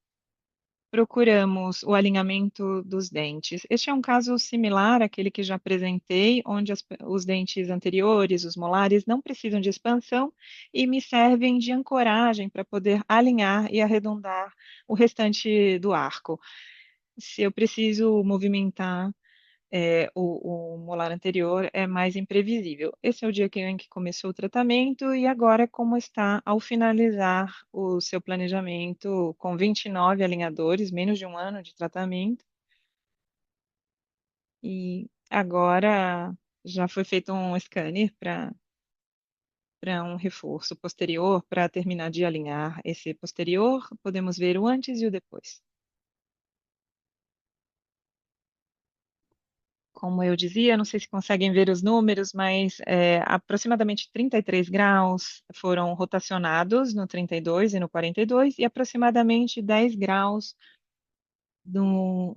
Procuramos o alinhamento dos dentes. Este é um caso similar àquele que já apresentei, onde os dentes anteriores, os molares, não precisam de expansão e me servem de ancoragem para poder alinhar e arredondar o restante do arco. Se eu preciso movimentar o molar anterior é mais imprevisível. Esse é o dia em que começou o tratamento e agora como está ao finalizar o seu planejamento com 29 alinhadores, menos de um ano de tratamento, e agora já foi feito um scanner para um reforço posterior, para terminar de alinhar esse posterior, podemos ver o antes e o depois. Como eu dizia, não sei se conseguem ver os números, mas aproximadamente 33 graus foram rotacionados no 32 e no 42, e aproximadamente 10 graus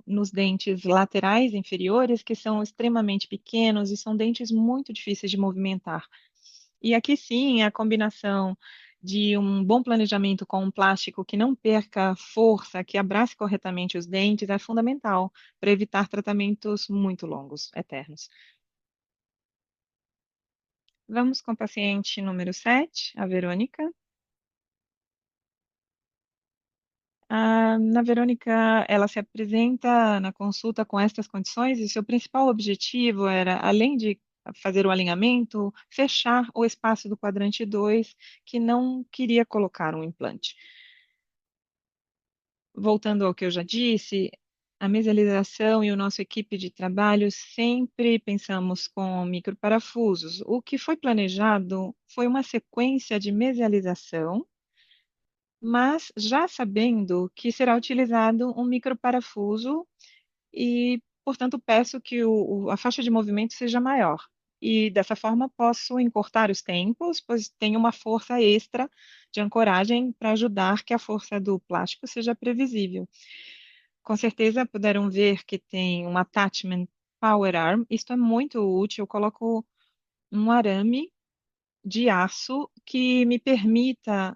nos dentes laterais inferiores, que são extremamente pequenos e são dentes muito difíceis de movimentar. E aqui sim, a combinação de um bom planejamento com um plástico que não perca força, que abrace corretamente os dentes, é fundamental para evitar tratamentos muito longos, eternos. Vamos com a paciente número 7, a Verônica. Na Verônica, ela se apresenta na consulta com estas condições e seu principal objetivo era, além de fazer o alinhamento, fechar o espaço do quadrante 2, que não queria colocar um implante. Voltando ao que eu já disse, a mesialização e o nosso equipe de trabalho sempre pensamos com microparafusos. O que foi planejado foi uma sequência de mesialização, mas já sabendo que será utilizado um microparafuso e, portanto, peço que a faixa de movimento seja maior. E dessa forma posso encurtar os tempos, pois tem uma força extra de ancoragem para ajudar que a força do plástico seja previsível. Com certeza puderam ver que tem um attachment power arm. Isto é muito útil. Eu coloco um arame de aço que me permita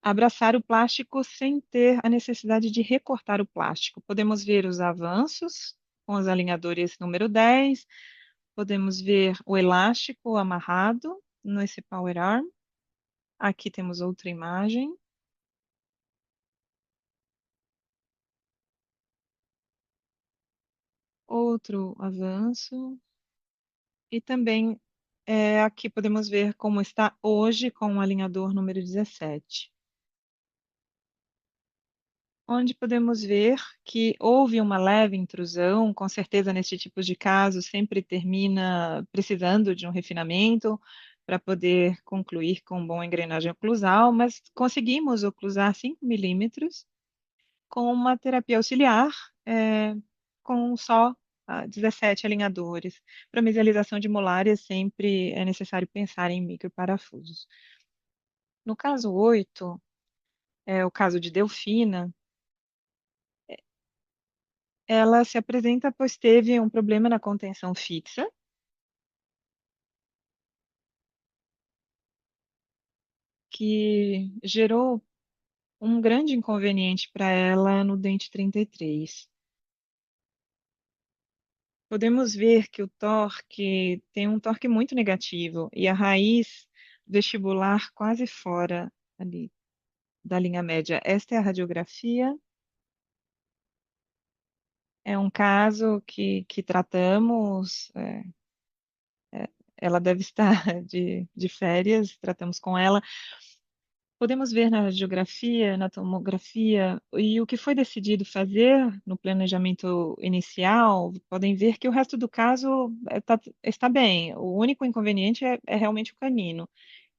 abraçar o plástico sem ter a necessidade de recortar o plástico. Podemos ver os avanços com os alinhadores número 10, podemos ver o elástico amarrado nesse power arm. Aqui temos outra imagem. Outro avanço. E também aqui podemos ver como está hoje com o alinhador número 17, onde podemos ver que houve uma leve intrusão, com certeza neste tipo de caso sempre termina precisando de um refinamento para poder concluir com boa engrenagem oclusal, mas conseguimos oclusar 5 milímetros com uma terapia auxiliar, é, com só 17 alinhadores. Para mesialização de molária, sempre é necessário pensar em microparafusos. No caso 8, é o caso de Delfina, ela se apresenta pois teve um problema na contenção fixa, que gerou um grande inconveniente para ela no dente 33. Podemos ver que o torque tem um torque muito negativo e a raiz vestibular quase fora ali da linha média. Esta é a radiografia. É um caso que tratamos. Ela deve estar de férias, tratamos com ela. Podemos ver na radiografia, na tomografia, e o que foi decidido fazer no planejamento inicial, podem ver que o resto do caso está bem. O único inconveniente é realmente o canino.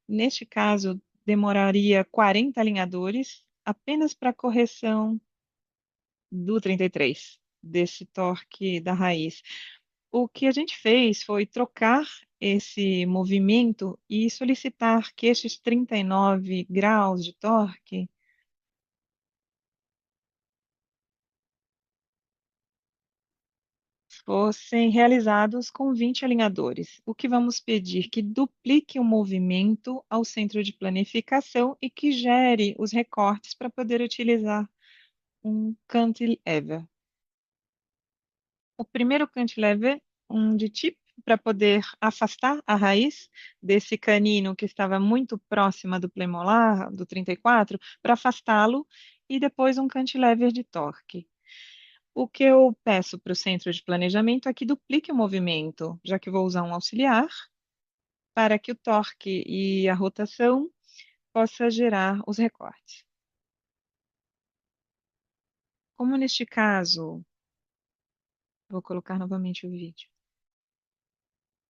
Neste caso, demoraria 40 alinhadores apenas para a correção do 33, desse torque da raiz. O que a gente fez foi trocar esse movimento e solicitar que estes 39 graus de torque fossem realizados com 20 alinhadores. O que vamos pedir? Que duplique o movimento ao centro de planificação e que gere os recortes para poder utilizar um cantilever. O primeiro cantilever, um de tip, para poder afastar a raiz desse canino que estava muito próxima do premolar, do 34, para afastá-lo, e depois um cantilever de torque. O que eu peço para o centro de planejamento é que duplique o movimento, já que vou usar um auxiliar, para que o torque e a rotação possa gerar os recortes. Como neste caso, vou colocar novamente o vídeo.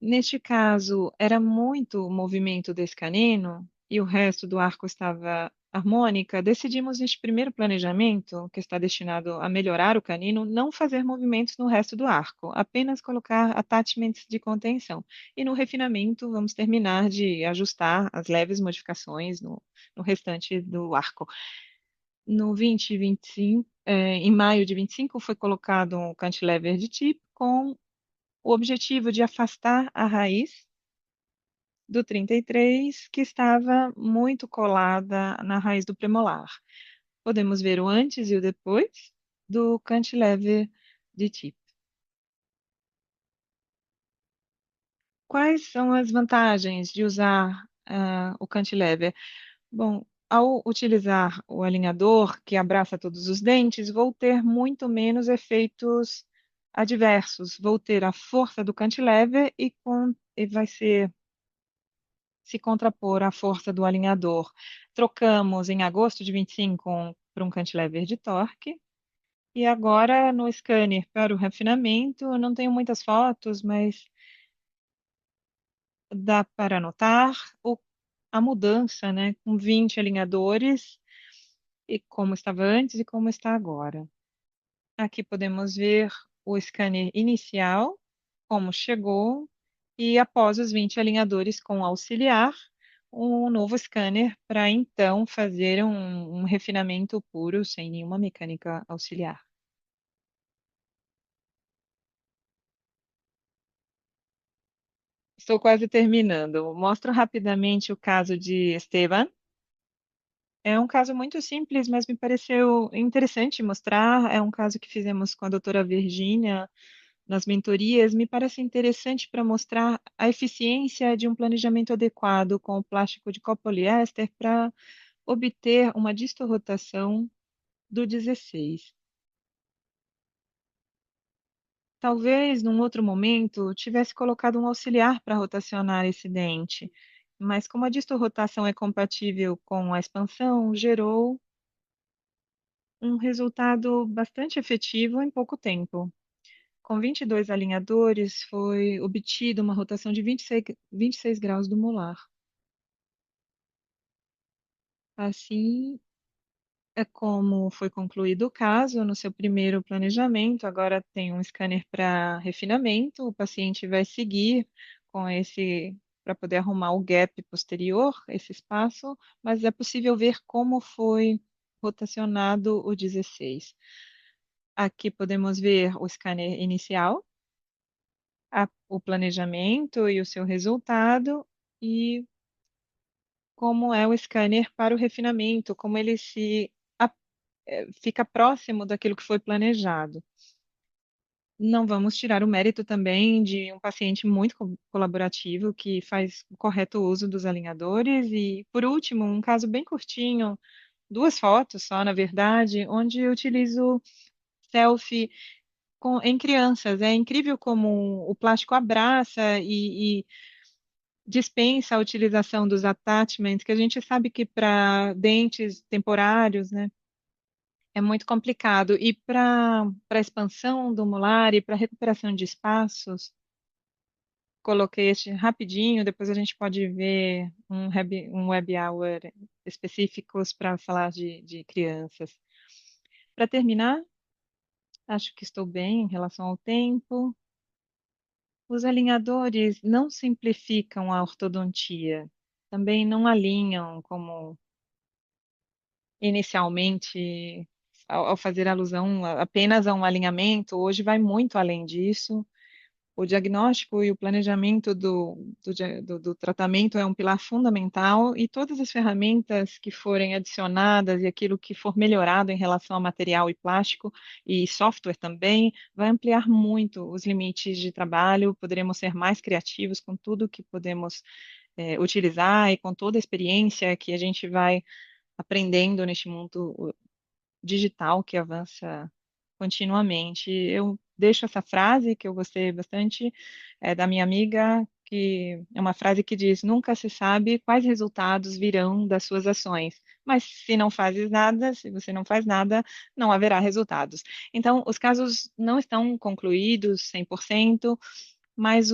Neste caso, era muito o movimento desse canino e o resto do arco estava harmônica, decidimos neste primeiro planejamento, que está destinado a melhorar o canino, não fazer movimentos no resto do arco, apenas colocar attachments de contenção. E no refinamento, vamos terminar de ajustar as leves modificações no restante do arco. No 2025, em maio de 25, foi colocado um cantilever de tipo com o objetivo de afastar a raiz do 33, que estava muito colada na raiz do premolar. Podemos ver o antes e o depois do cantilever de tip. Quais são as vantagens de usar o cantilever? Bom, ao utilizar o alinhador que abraça todos os dentes, vou ter muito menos efeitos adversos. Vou ter a força do cantilever e vai se contrapor à força do alinhador. Trocamos em agosto de 25 para um cantilever de torque. E agora no scanner para o refinamento, eu não tenho muitas fotos, mas dá para notar a mudança, né, com 20 alinhadores e como estava antes e como está agora. Aqui podemos ver o scanner inicial, como chegou, e após os 20 alinhadores com auxiliar, um novo scanner para então fazer um refinamento puro, sem nenhuma mecânica auxiliar. Estou quase terminando. Mostro rapidamente o caso de Esteban. É um caso muito simples, mas me pareceu interessante mostrar. É um caso que fizemos com a doutora Virgínia nas mentorias. Me parece interessante para mostrar a eficiência de um planejamento adequado com o plástico de copoliéster para obter uma distorrotação do 16. Talvez, num outro momento, tivesse colocado um auxiliar para rotacionar esse dente, mas como a distorrotação é compatível com a expansão, gerou um resultado bastante efetivo em pouco tempo. Com 22 alinhadores, foi obtida uma rotação de 26 graus do molar. Assim é como foi concluído o caso no seu primeiro planejamento. Agora tem um scanner para refinamento. O paciente vai seguir com esse para poder arrumar o gap posterior, esse espaço, mas é possível ver como foi rotacionado o 16. Aqui podemos ver o scanner inicial, o planejamento e o seu resultado, e como é o scanner para o refinamento, como ele fica próximo daquilo que foi planejado. Não vamos tirar o mérito também de um paciente muito colaborativo que faz o correto uso dos alinhadores. E, por último, um caso bem curtinho, duas fotos só, na verdade, onde eu utilizo selfie em crianças. É incrível como o plástico abraça e dispensa a utilização dos attachments, que a gente sabe que para dentes temporários, né, é muito complicado. E para a expansão do molar e para a recuperação de espaços, coloquei este rapidinho, depois a gente pode ver um web hour específicos para falar de crianças. Para terminar, acho que estou bem em relação ao tempo. Os alinhadores não simplificam a ortodontia, também não alinham como inicialmente, ao fazer alusão apenas a um alinhamento, hoje vai muito além disso. O diagnóstico e o planejamento do tratamento é um pilar fundamental e todas as ferramentas que forem adicionadas e aquilo que for melhorado em relação a material e plástico e software também, vai ampliar muito os limites de trabalho, poderemos ser mais criativos com tudo que podemos utilizar e com toda a experiência que a gente vai aprendendo neste mundo digital que avança continuamente. Eu deixo essa frase que eu gostei bastante, da minha amiga, que é uma frase que diz: nunca se sabe quais resultados virão das suas ações, mas se não fazes nada, se você não faz nada, não haverá resultados. Então, os casos não estão concluídos 100%, mas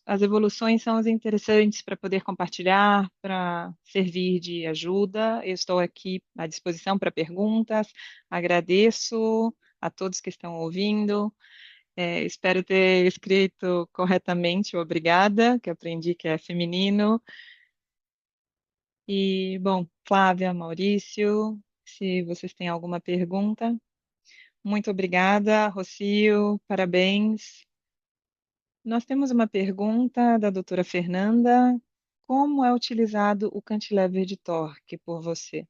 as evoluções são as interessantes para poder compartilhar, para servir de ajuda. Eu estou aqui à disposição para perguntas. Agradeço a todos que estão ouvindo. Espero ter escrito corretamente o obrigada, que aprendi que é feminino. E, bom, Flávia, Maurício, se vocês têm alguma pergunta. Muito obrigada, Rocio, parabéns. Nós temos uma pergunta da doutora Fernanda. Como é utilizado o cantilever de torque por você?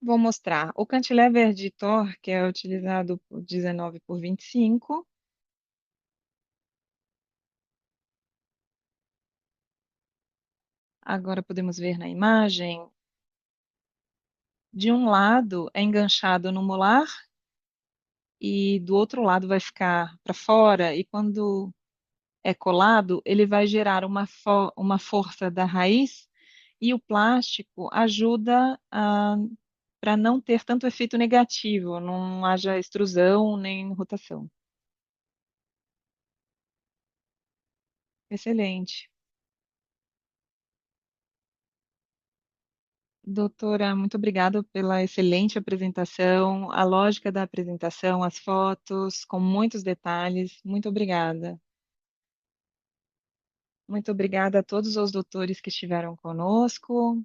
Vou mostrar. O cantilever de torque é utilizado por 19 por 25. Agora podemos ver na imagem. De um lado é enganchado no molar e do outro lado vai ficar para fora. E quando é colado, ele vai gerar uma força da raiz e o plástico ajuda para não ter tanto efeito negativo, não haja extrusão nem rotação. Excelente. Doutora, muito obrigada pela excelente apresentação, a lógica da apresentação, as fotos, com muitos detalhes. Muito obrigada. Muito obrigada a todos os doutores que estiveram conosco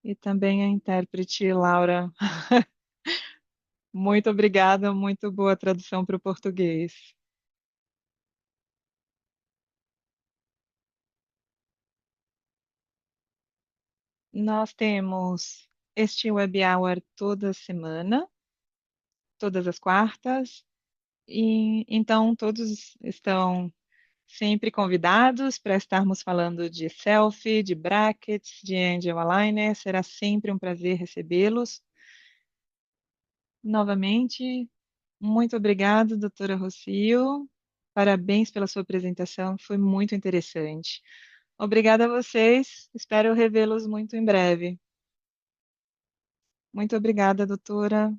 e também a intérprete Laura. Muito obrigada, muito boa tradução para o português. Nós temos este web hour toda semana, todas as quartas, e então todos estão sempre convidados para estarmos falando de selfie, de brackets, de angel aligner. Será sempre um prazer recebê-los. Novamente, Muito obrigada, doutora Rocio. Parabéns pela sua apresentação, foi muito interessante. Obrigada a vocês, espero revê-los muito em breve. Muito obrigada, doutora.